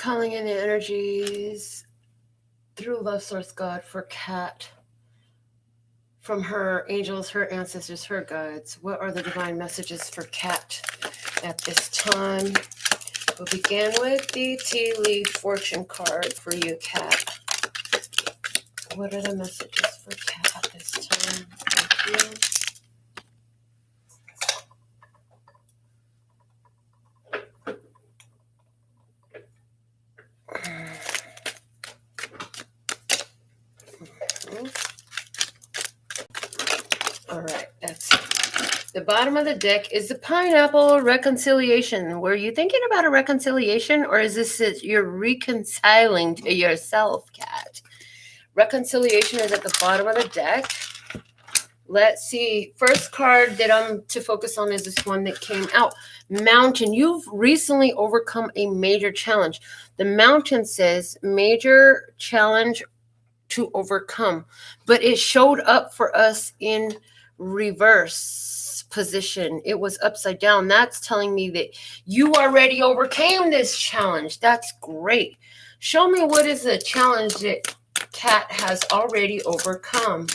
calling in the energies through Love Source God for Kat, from her angels, her ancestors, her guides. What are the divine messages for Kat at this time? We'll begin with the tea leaf fortune card for you, Kat. What are the messages for Kat at this time? Thank you. All right, that's it. The bottom of the deck is the pineapple reconciliation. Were you thinking about a reconciliation, or is this you're reconciling to yourself, Kat? Reconciliation is at the bottom of the deck. Let's see. First card that I'm to focus on is this one that came out. Mountain. You've recently overcome a major challenge. The mountain says major challenge to overcome, but it showed up for us in reverse position. It was upside down. That's telling me that you already overcame this challenge. That's great. Show me what is the challenge that Kat has already overcome.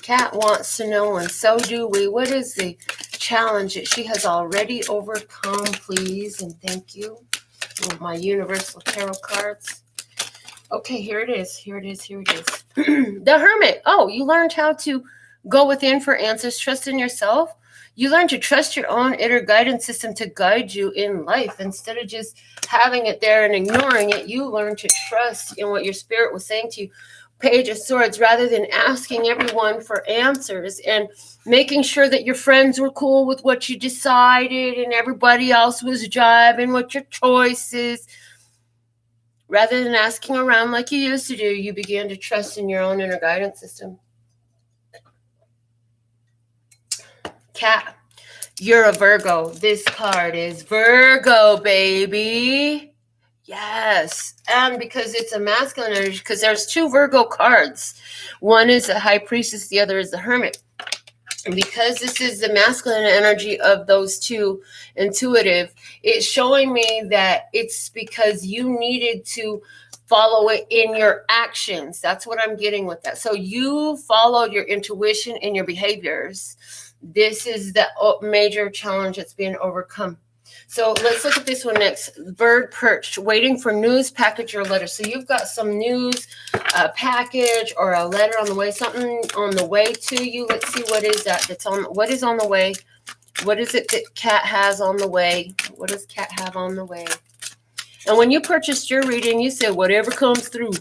Kat wants to know, and so do we. What is the challenge that she has already overcome, please? And thank you. Oh, my universal tarot cards. Okay, here it is. Here it is. Here it is. The Hermit. Oh, you learned how to go within for answers. Trust in yourself. You learn to trust your own inner guidance system to guide you in life. Instead of just having it there and ignoring it, you learn to trust in what your spirit was saying to you. Page of Swords, rather than asking everyone for answers and making sure that your friends were cool with what you decided and everybody else was jiving with your choices. Rather than asking around like you used to do, you began to trust in your own inner guidance system. Kat, you're a Virgo. This card is Virgo, baby. Yes. And because it's a masculine energy, because there's two Virgo cards. One is the High Priestess, the other is the Hermit. And because this is the masculine energy of those two, intuitive, it's showing me that it's because you needed to follow it in your actions. That's what I'm getting with that. So you followed your intuition in your behaviors. This is the major challenge that's being overcome. So let's look at this one next. Bird perched, waiting for news, package, or letter. So you've got some news, a package, or a letter on the way, something on the way to you. Let's see, what is that that's on, what is on the way? What is it that Kat has on the way? What does Kat have on the way? And when you purchased your reading, you said whatever comes through.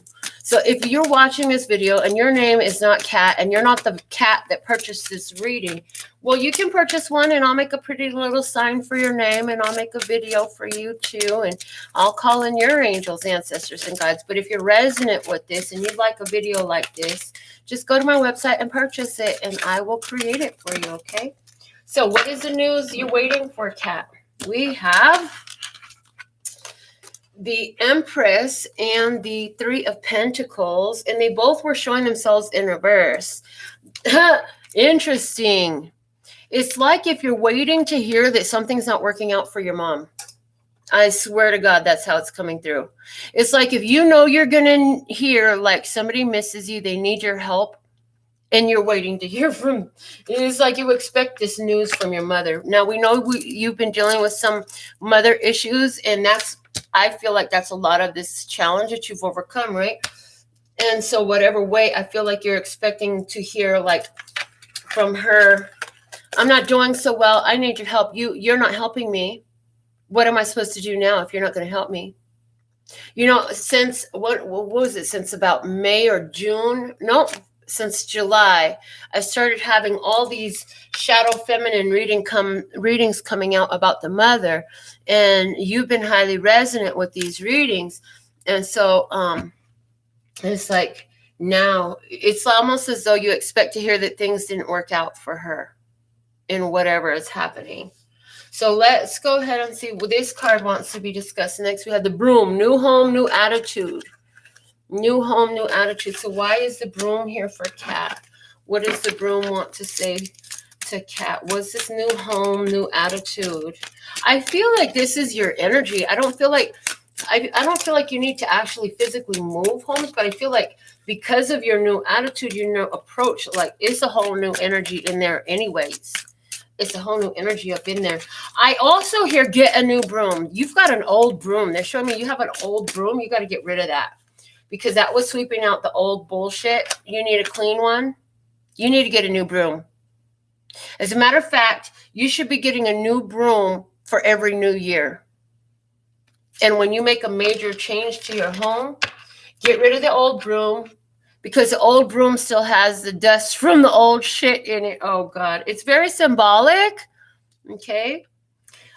So if you're watching this video and your name is not Kat and you're not the Kat that purchased this reading, well, you can purchase one and I'll make a pretty little sign for your name and I'll make a video for you too. And I'll call in your angels, ancestors, and guides. But if you're resonant with this and you'd like a video like this, just go to my website and purchase it and I will create it for you, okay? So what is the news you're waiting for, Kat? We have the Empress and the Three of Pentacles, and they both were showing themselves in reverse. Interesting. It's like if you're waiting to hear that something's not working out for your mom. I swear to God, that's how it's coming through. It's like if you know you're going to hear like somebody misses you, they need your help, and you're waiting to hear from. It's like you expect this news from your mother. Now, we know you've been dealing with some mother issues, and I feel like that's a lot of this challenge that you've overcome, right? And so whatever way, I feel like you're expecting to hear like from her, I'm not doing so well. I need your help. You're not helping me. What am I supposed to do now if you're not going to help me? You know, since what was it? Since about May or June? No, since July, I started having all these shadow feminine readings coming out about the mother, and you've been highly resonant with these readings. And so it's like now it's almost as though you expect to hear that things didn't work out for her in whatever is happening. So let's go ahead and see what this card wants to be discussed. Next, we have the Broom, new home, new attitude. New home, new attitude. So why is the Broom here for Kat? What does the Broom want to say to Kat? What's this new home, new attitude? I feel like this is your energy. I don't feel like I don't feel like you need to actually physically move homes, but I feel like because of your new attitude, your new approach, like it's a whole new energy in there anyways. It's a whole new energy up in there. I also hear get a new broom. You've got an old broom. They're showing me you have an old broom. You got to get rid of that because that was sweeping out the old bullshit. You need a clean one. You need to get a new broom. As a matter of fact, you should be getting a new broom for every new year. And when you make a major change to your home, get rid of the old broom because the old broom still has the dust from the old shit in it. Oh, God. It's very symbolic. Okay.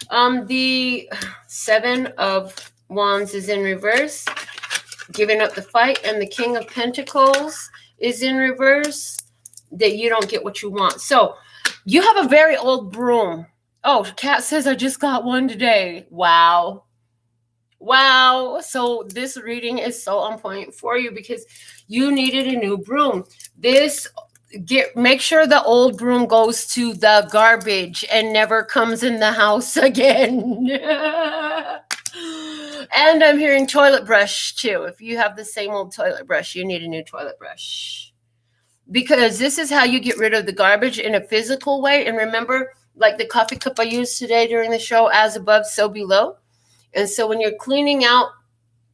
The 7 of Wands is in reverse, giving up the fight. And the King of Pentacles is in reverse, that you don't get what you want. So you have a very old broom. Oh, Kat says, I just got one today. Wow. Wow. So this reading is so on point for you because you needed a new broom. Make sure the old broom goes to the garbage and never comes in the house again. And I'm hearing toilet brush too. If you have the same old toilet brush, you need a new toilet brush. Because this is how you get rid of the garbage in a physical way. And remember, like the coffee cup I used today during the show, as above, so below. And so when you're cleaning out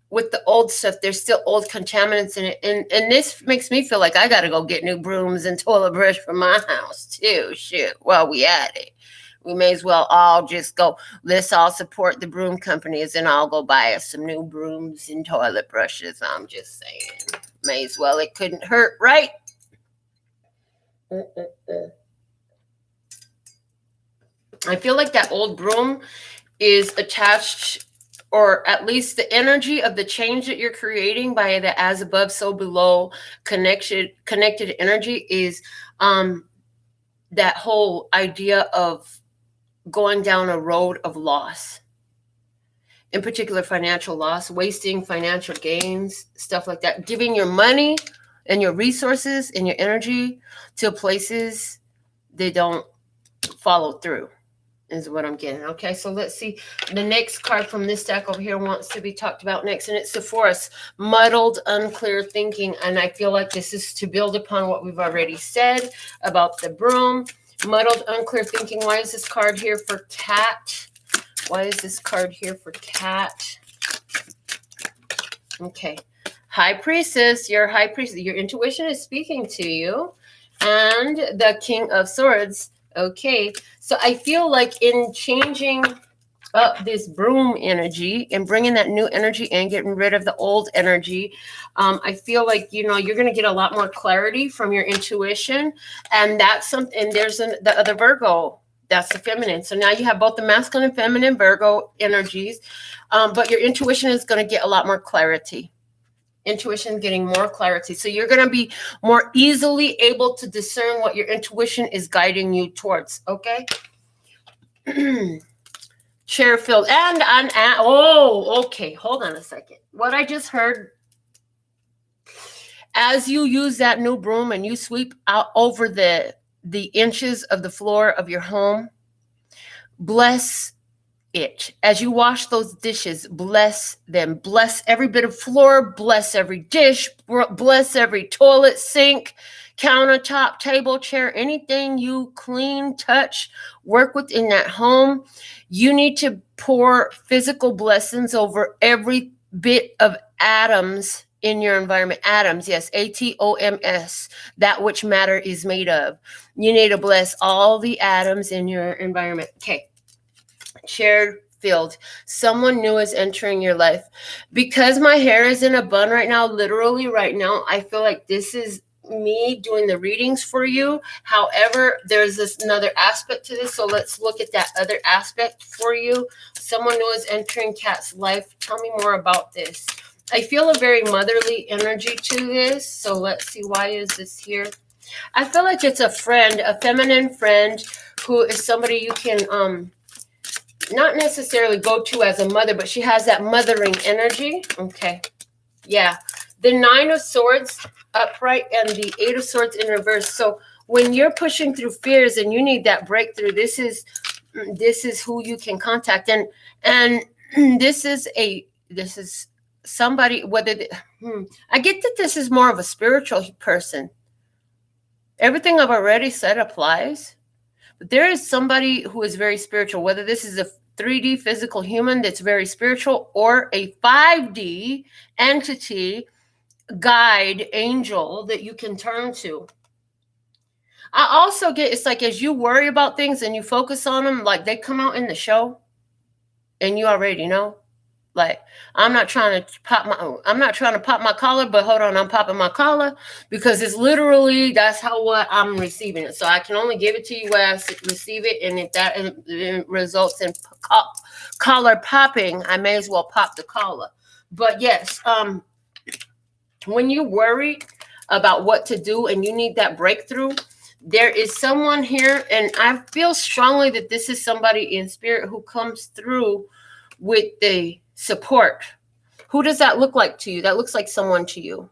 with the old stuff, there's still old contaminants in it. And this makes me feel like I got to go get new brooms and toilet brush for my house too. Shit, while we at it. We may as well all just go, let's all support the broom companies and I'll go buy us some new brooms and toilet brushes. I'm just saying. May as well. It couldn't hurt, right? I feel like that old broom is attached, or at least the energy of the change that you're creating by the as above, so below connected energy is that whole idea of going down a road of loss, in particular financial loss, wasting financial gains, stuff like that, giving your money and your resources and your energy to places they don't follow through. Is what I'm getting. Okay, so let's see. The next card from this deck over here wants to be talked about next, and it's the Forest, muddled, unclear thinking. And I feel like this is to build upon what we've already said about the broom. Muddled, unclear thinking. Why is this card here for Cat? Why is this card here for Cat? Okay. High Priestess, your High Priestess, your intuition is speaking to you. And the King of Swords. Okay, so I feel like in changing up this broom energy and bringing that new energy in, getting rid of the old energy, I feel like, you're going to get a lot more clarity from your intuition. And that's something, and there's the other Virgo, that's the feminine. So now you have both the masculine and feminine Virgo energies, but your intuition is going to get a lot more clarity. Intuition getting more clarity. So you're going to be more easily able to discern what your intuition is guiding you towards. Okay. Chair filled. Okay. Hold on a second. What I just heard, as you use that new broom and you sweep out over the inches of the floor of your home, bless it. As you wash those dishes, bless them. Bless every bit of floor, bless every dish, bless every toilet, sink, countertop, table, chair, anything you clean, touch, work with in that home. You need to pour physical blessings over every bit of atoms in your environment. Atoms, yes, ATOMS, that which matter is made of. You need to bless all the atoms in your environment. Okay. Shared field. Someone new is entering your life. Because my hair is in a bun right now, literally right now, I feel like this is me doing the readings for you. However, there's another aspect to this. So let's look at that other aspect for you. Someone new is entering Kat's life. Tell me more about this. I feel a very motherly energy to this. So let's see, why is this here? I feel like it's a friend, a feminine friend who is somebody you can not necessarily go to as a mother, but she has that mothering energy. Okay. Yeah. The 9 of Swords upright and the 8 of Swords in reverse. So when you're pushing through fears and you need that breakthrough, this is who you can contact. And this is this is somebody, I get that this is more of a spiritual person. Everything I've already said applies, but there is somebody who is very spiritual, whether this is a 3D physical human that's very spiritual or a 5D entity, guide, angel that you can turn to. I also get, it's like as you worry about things and you focus on them, like they come out in the show and you already know. Like, I'm not trying to pop my collar, but hold on, I'm popping my collar because it's literally, that's how what I'm receiving it. So I can only give it to you where I receive it. And if that results in collar popping, I may as well pop the collar. But yes, when you worry about what to do and you need that breakthrough, there is someone here, and I feel strongly that this is somebody in spirit who comes through with the support. Who does that look like to you? That looks like someone to you.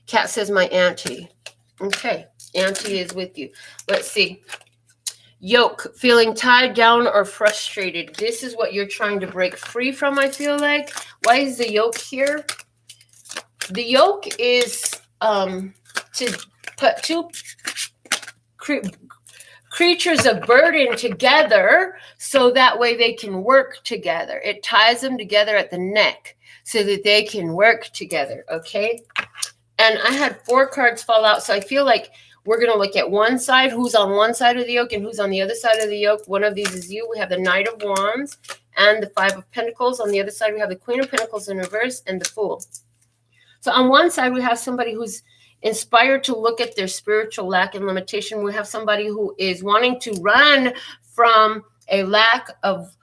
Kat says, my auntie. Okay, auntie is with you. Let's see. Yoke, feeling tied down or frustrated. This is what you're trying to break free from, I feel like. Why is the yoke here? The yoke is to put two creatures of burden together so that way they can work together. It ties them together at the neck so that they can work together, okay? And I had 4 cards fall out, so I feel like we're going to look at one side, who's on one side of the yoke and who's on the other side of the yoke. One of these is you. We have the Knight of Wands and the 5 of Pentacles. On the other side, we have the Queen of Pentacles in reverse and the Fool. So on one side, we have somebody who's inspired to look at their spiritual lack and limitation. We have somebody who is wanting to run from a lack of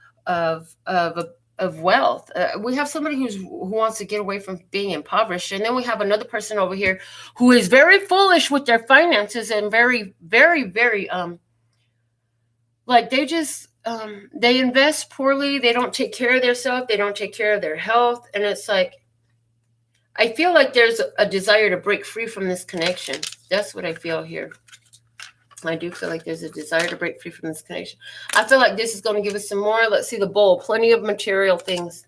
wealth. We have somebody who wants to get away from being impoverished. And then we have another person over here who is very foolish with their finances and very, very, very, like they just, they invest poorly. They don't take care of themselves. They don't take care of their health. And it's like, I feel like there's a desire to break free from this connection. That's what I feel here. I do feel like there's a desire to break free from this connection. I feel like this is going to give us some more. Let's see the bull. Plenty of material things.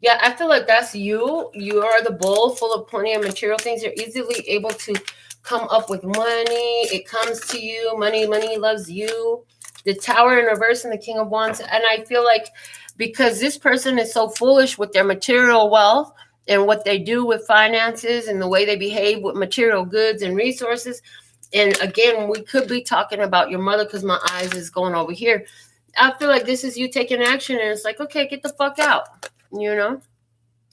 Yeah, I feel like that's you. You are the bull, full of plenty of material things. You're easily able to come up with money. It comes to you. Money loves you. The Tower in reverse and the King of Wands. And I feel like because this person is so foolish with their material wealth, and what they do with finances and the way they behave with material goods and resources. And again, we could be talking about your mother because my eyes is going over here. I feel like this is you taking action and it's like, okay, get the fuck out. You know,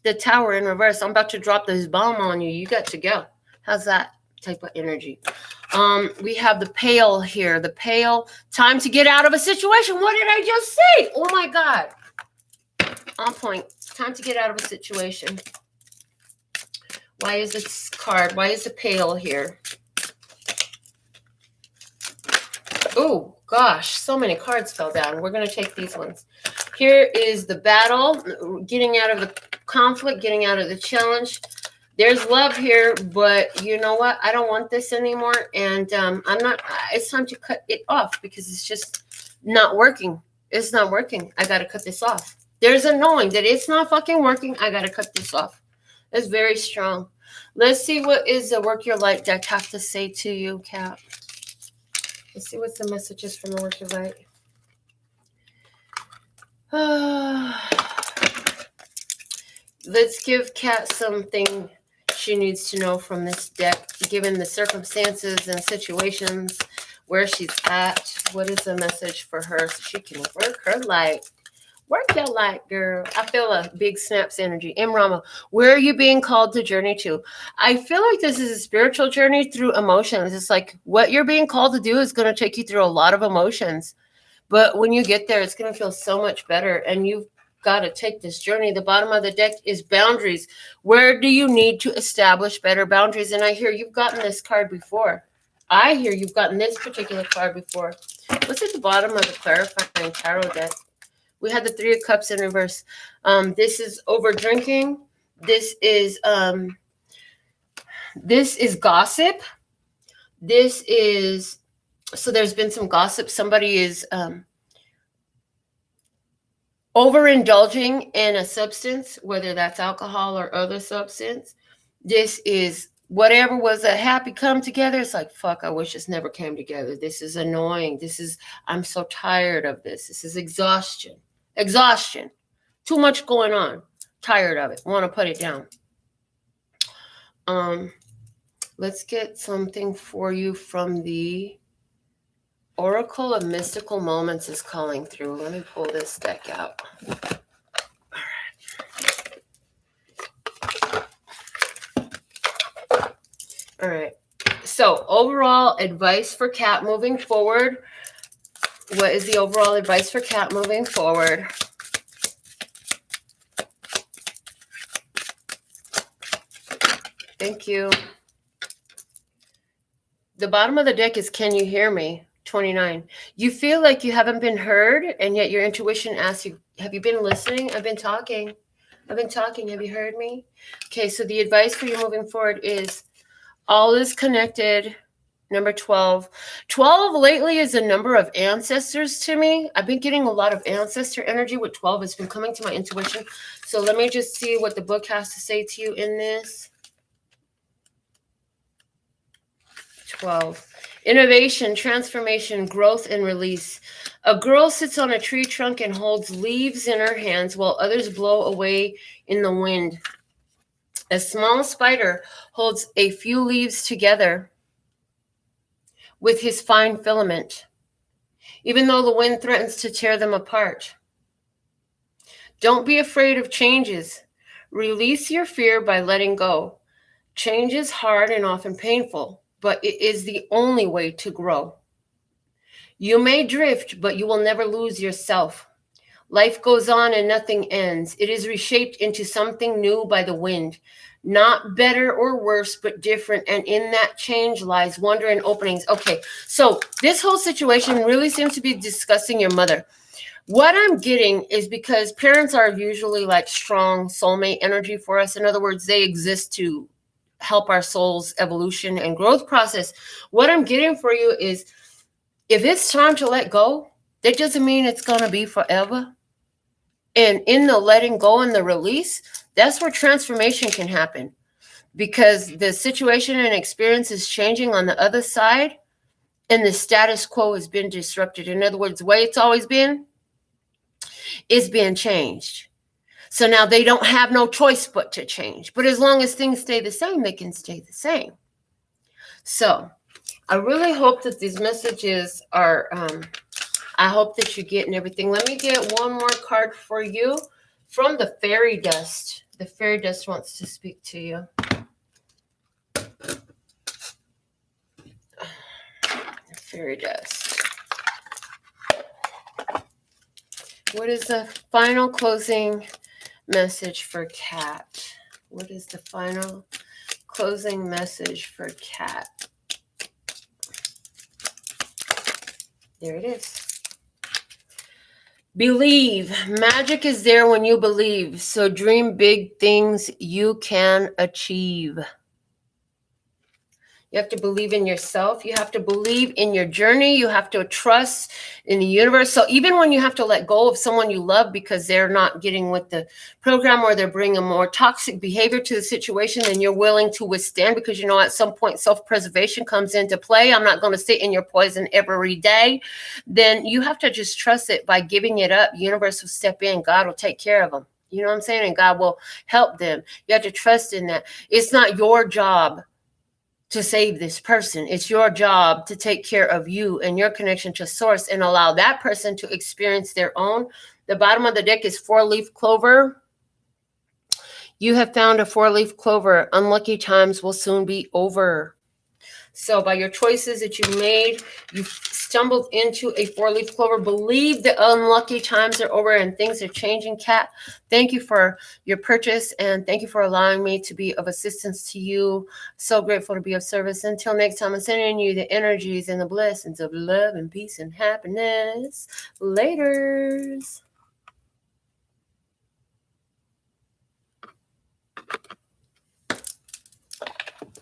the Tower in reverse. I'm about to drop this bomb on you. You got to go. How's that type of energy? We have the Pale here. The Pale. Time to get out of a situation. What did I just say? Oh my God. On point. Time to get out of a situation. Why is this card? Why is the Pale here? Oh, gosh. So many cards fell down. We're going to take these ones. Here is the Battle. Getting out of the conflict. Getting out of the challenge. There's love here. But you know what? I don't want this anymore. And I'm not. It's time to cut it off. Because it's just not working. It's not working. I got to cut this off. There's a knowing that it's not fucking working. I got to cut this off. It's very strong. Let's see what is the Work Your Light deck have to say to you, Kat. Let's see what's the messages from the Work Your Light. Let's give Kat something she needs to know from this deck, given the circumstances and situations where she's at. What is the message for her so she can work her light? Work your light, girl. I feel a big snaps energy. M. Rama, where are you being called to journey to? I feel like this is a spiritual journey through emotions. It's like what you're being called to do is going to take you through a lot of emotions. But when you get there, it's going to feel so much better. And you've got to take this journey. The bottom of the deck is boundaries. Where do you need to establish better boundaries? And I hear you've gotten this card before. I hear you've gotten this particular card before. What's at the bottom of the clarifying tarot deck? We had the 3 of Cups in reverse. This is over drinking. This is gossip. This is, so there's been some gossip. Somebody is overindulging in a substance, whether that's alcohol or other substance. This is whatever was a happy come together. It's like, fuck, I wish this never came together. This is annoying. I'm so tired of this. This is exhaustion. Exhaustion. Too much going on. Tired of it. Want to put it down. Let's get something for you from the Oracle of Mystical Moments is calling through. Let me pull this deck out. All right. So overall advice for Cat moving forward. What is the overall advice for Cat moving forward? Thank you. The bottom of the deck is, can you hear me? 29. You feel like you haven't been heard, and yet your intuition asks you, have you been listening? I've been talking. Have you heard me? Okay, so the advice for you moving forward is all is connected. Number 12. 12 lately is a number of ancestors to me. I've been getting a lot of ancestor energy with 12. It's been coming to my intuition. So let me just see what the book has to say to you in this. 12. Innovation, transformation, growth, and release. A girl sits on a tree trunk and holds leaves in her hands while others blow away in the wind. A small spider holds a few leaves together with his fine filament, even though the wind threatens to tear them apart. Don't be afraid of changes. Release your fear by letting go. Change is hard and often painful, but it is the only way to grow. You may drift, but you will never lose yourself. Life goes on and nothing ends. It is reshaped into something new by the wind. Not better or worse, but different. And in that change lies wonder and openings. Okay, so this whole situation really seems to be discussing your mother. What I'm getting is, because parents are usually like strong soulmate energy for us. In other words, they exist to help our soul's evolution and growth process. What I'm getting for you is, if it's time to let go, that doesn't mean it's going to be forever. And in the letting go and the release, that's where transformation can happen, because the situation and experience is changing on the other side, and the status quo has been disrupted. In other words, the way it's always been is being changed. So now they don't have no choice but to change. But as long as things stay the same, they can stay the same. So I really hope that these messages are, I hope that you're getting everything. Let me get one more card for you from the fairy dust. The fairy dust wants to speak to you. Fairy dust. What is the final closing message for Cat? What is the final closing message for Cat? There it is. Believe. Magic is there when you believe. So dream big things you can achieve. You have to believe in yourself. You have to believe in your journey. You have to trust in the universe. So even when you have to let go of someone you love because they're not getting with the program, or they're bringing more toxic behavior to the situation than you're willing to withstand, because you know at some point self-preservation comes into play. I'm not going to sit in your poison every day. Then you have to just trust it by giving it up. The universe will step in. God will take care of them. You know what I'm saying? And God will help them. You have to trust in that. It's not your job to save this person. It's your job to take care of you and your connection to source, and allow that person to experience their own. The bottom of the deck is 4-leaf clover. You have found a 4-leaf clover. Unlucky times will soon be over. So by your choices that you made, you stumbled into a 4-leaf clover. Believe the unlucky times are over and things are changing, Cat. Thank you for your purchase, and thank you for allowing me to be of assistance to you. So grateful to be of service. Until next time, I'm sending you the energies and the blessings of love and peace and happiness. Laters.